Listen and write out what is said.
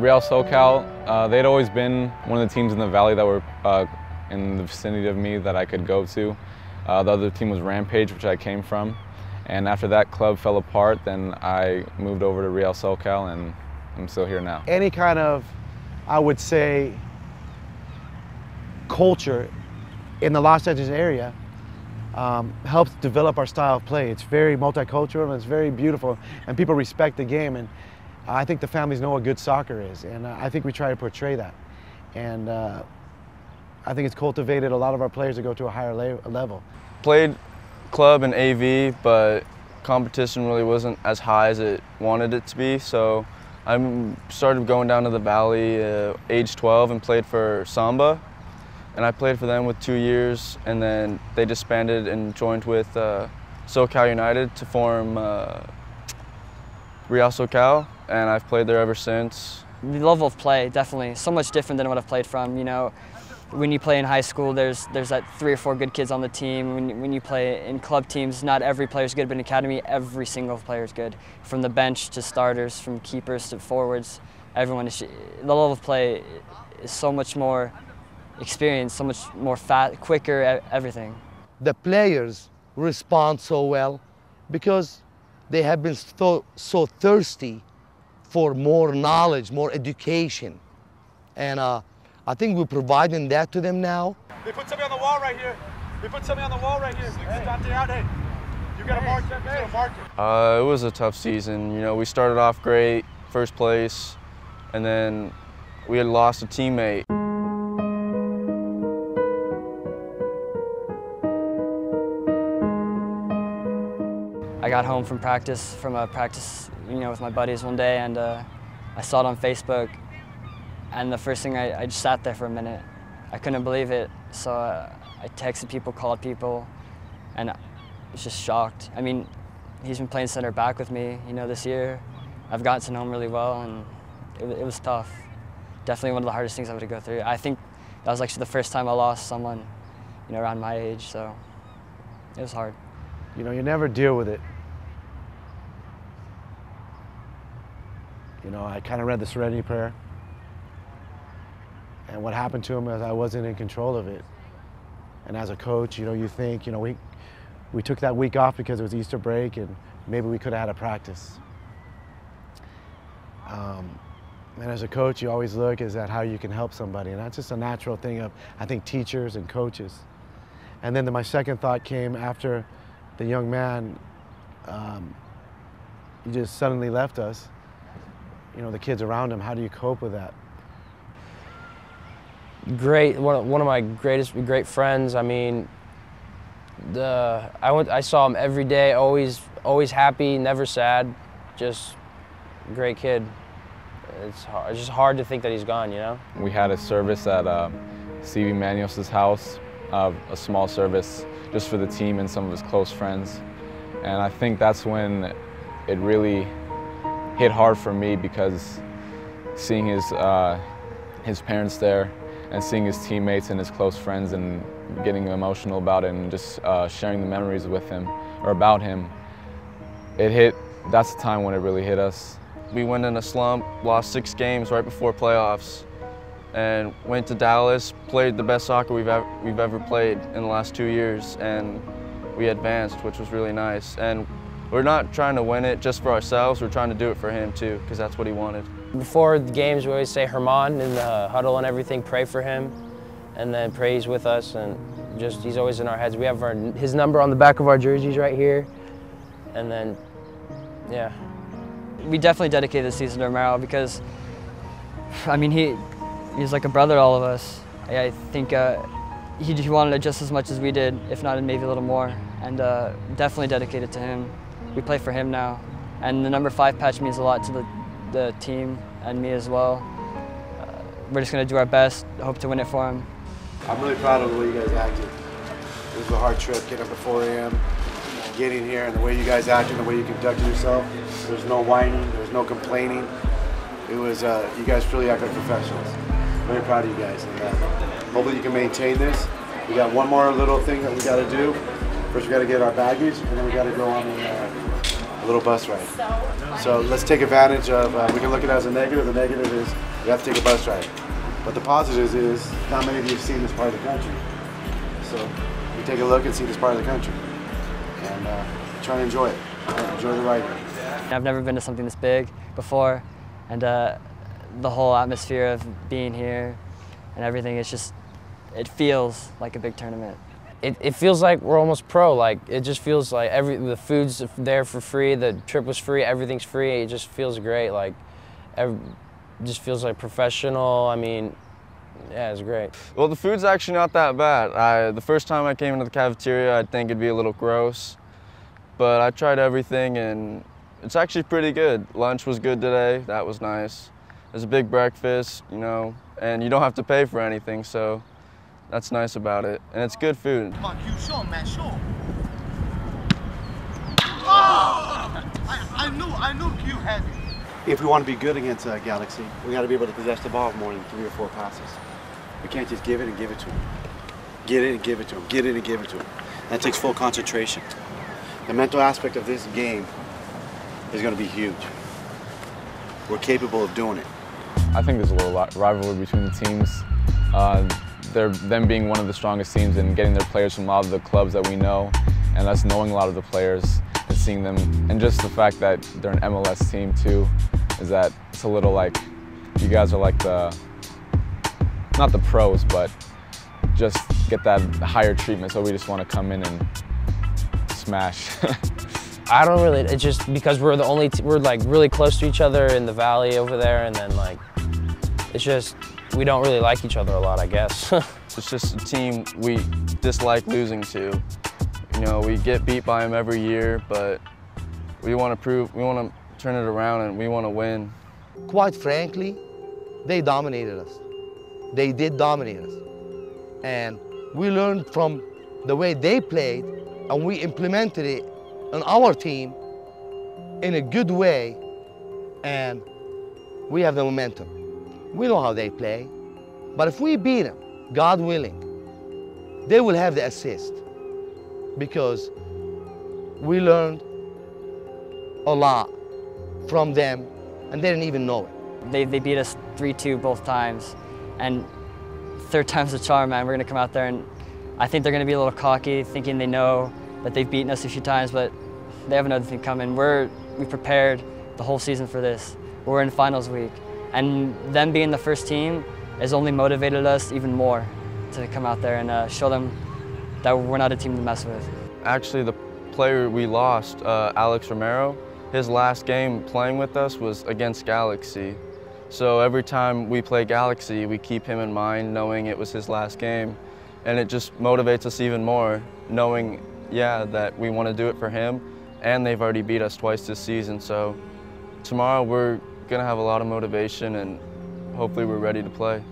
Real SoCal, they'd always been one of the teams in the Valley that were in the vicinity of me that I could go to. The other team was Rampage, which I came from. And after that club fell apart, then I moved over to Real SoCal, and I'm still here now. Any kind of, I would say, culture in the Los Angeles area helps develop our style of play. It's very multicultural and it's very beautiful, and people respect the game. And I think the families know what good soccer is, and I think we try to portray that. And I think it's cultivated a lot of our players to go to a higher level. Played club and AV, but competition really wasn't as high as it wanted it to be, so I started going down to the Valley age 12 and played for Samba. And I played for them with 2 years, and then they disbanded and joined with SoCal United to form Real SoCal, and I've played there ever since. The level of play, definitely, so much different than what I've played from. You know, when you play in high school, there's that 3 or 4 good kids on the team. When you play in club teams, not every player's good, but in academy, every single player's good. From the bench to starters, from keepers to forwards, everyone is. The level of play is so much more experienced, so much more quicker, everything. The players respond so well because they have been so thirsty for more knowledge, more education. And I think we're providing that to them now. They put somebody on the wall right here. They put somebody on the wall right here. Dante out, hey. You gotta mark that man. Mark it. It was a tough season. You know, we started off great, first place, and then we had lost a teammate. I got home from a practice, you know, with my buddies one day, and I saw it on Facebook. And the first thing, I just sat there for a minute. I couldn't believe it, so I texted people, called people, and I was just shocked. I mean, he's been playing center back with me, you know, this year. I've gotten to know him really well, and it was tough. Definitely one of the hardest things I had to go through. I think that was actually the first time I lost someone, you know, around my age, so it was hard. You know, you never deal with it. You know, I kind of read the Serenity Prayer. And what happened to him is I wasn't in control of it. And as a coach, you know, you think, you know, we took that week off because it was Easter break and maybe we could have had a practice. And as a coach, you always look at how you can help somebody. And that's just a natural thing of, I think, teachers and coaches. And then my second thought came after the young man, he just suddenly left us. You know, the kids around him, how do you cope with that? Great, one of my great friends. I mean, I saw him every day, always happy, never sad, just great kid. It's just hard to think that he's gone, you know? We had a service at Stevie Manios' house, a small service just for the team and some of his close friends. And I think that's when it really hit hard for me, because seeing his parents there and seeing his teammates and his close friends and getting emotional about it and just sharing the memories with him or about him, that's the time when it really hit us. We went in a slump, lost 6 games right before playoffs, and went to Dallas, played the best soccer we've ever played in the last 2 years, and we advanced, which was really nice. And we're not trying to win it just for ourselves, we're trying to do it for him too, because that's what he wanted. Before the games, we always say Herman in the huddle and everything, pray for him, and then pray he's with us, and just he's always in our heads. We have his number on the back of our jerseys right here, and then, yeah. We definitely dedicated the season to Romero because, I mean, he's like a brother to all of us. I think he wanted it just as much as we did, if not maybe a little more, and definitely dedicated to him. We play for him now, and the number 5 patch means a lot to the team and me as well. We're just going to do our best, hope to win it for him. I'm really proud of the way you guys acted. It was a hard trip, getting up at 4 a.m., getting here, and the way you guys acted, the way you conducted yourself. There's no whining, there's no complaining. It was, you guys really act like professionals. Very proud of you guys. And hopefully you can maintain this. We got one more little thing that we got to do. First we got to get our baggage, and then we got to go on and a little bus ride. So let's take advantage of, we can look at it as a negative. The negative is we have to take a bus ride. But the positive is not many of you have seen this part of the country. So you take a look and see this part of the country and try and enjoy it. Enjoy the ride. I've never been to something this big before, and the whole atmosphere of being here and everything, it's just, it feels like a big tournament. It feels like we're almost pro. Like, it just feels like the food's there for free, the trip was free, everything's free. It just feels great. Like, it just feels like professional. I mean, yeah, it's great. Well, the food's actually not that bad. The first time I came into the cafeteria, I'd think it'd be a little gross, but I tried everything and it's actually pretty good. Lunch was good today, that was nice. There's a big breakfast, you know, and you don't have to pay for anything, so that's nice about it. And it's good food. Come on, Q, show him, man, show him. Oh! I knew Q had it. If we want to be good against Galaxy, we got to be able to possess the ball more than 3 or 4 passes. We can't just give it and give it to them. Get it and give it to them. Get it and give it to them. That takes full concentration. The mental aspect of this game is going to be huge. We're capable of doing it. I think there's a little rivalry between the teams. Them being one of the strongest teams and getting their players from a lot of the clubs that we know, and us knowing a lot of the players and seeing them, and just the fact that they're an MLS team too, is that it's a little like, you guys are like not the pros, but just get that higher treatment, so we just want to come in and smash. I don't really, it's just because we're the only, we're like really close to each other in the valley over there, and then like, it's just, we don't really like each other a lot, I guess. It's just a team we dislike losing to. You know, we get beat by them every year, but we want to turn it around and we want to win. Quite frankly, they dominated us. They did dominate us. And we learned from the way they played, and we implemented it on our team in a good way, and we have the momentum. We know how they play, but if we beat them, God willing, they will have the assist, because we learned a lot from them and they didn't even know it. They beat us 3-2 both times, and third time's the charm, man. We're gonna come out there and I think they're gonna be a little cocky, thinking they know that they've beaten us a few times, but they have another thing coming. We prepared the whole season for this. We're in finals week, and them being the first team has only motivated us even more to come out there and show them that we're not a team to mess with. Actually, the player we lost, Alex Romero, his last game playing with us was against Galaxy. So every time we play Galaxy, we keep him in mind, knowing it was his last game. And it just motivates us even more, knowing, yeah, that we want to do it for him, and they've already beat us twice this season. So tomorrow we're going to have a lot of motivation, and hopefully we're ready to play.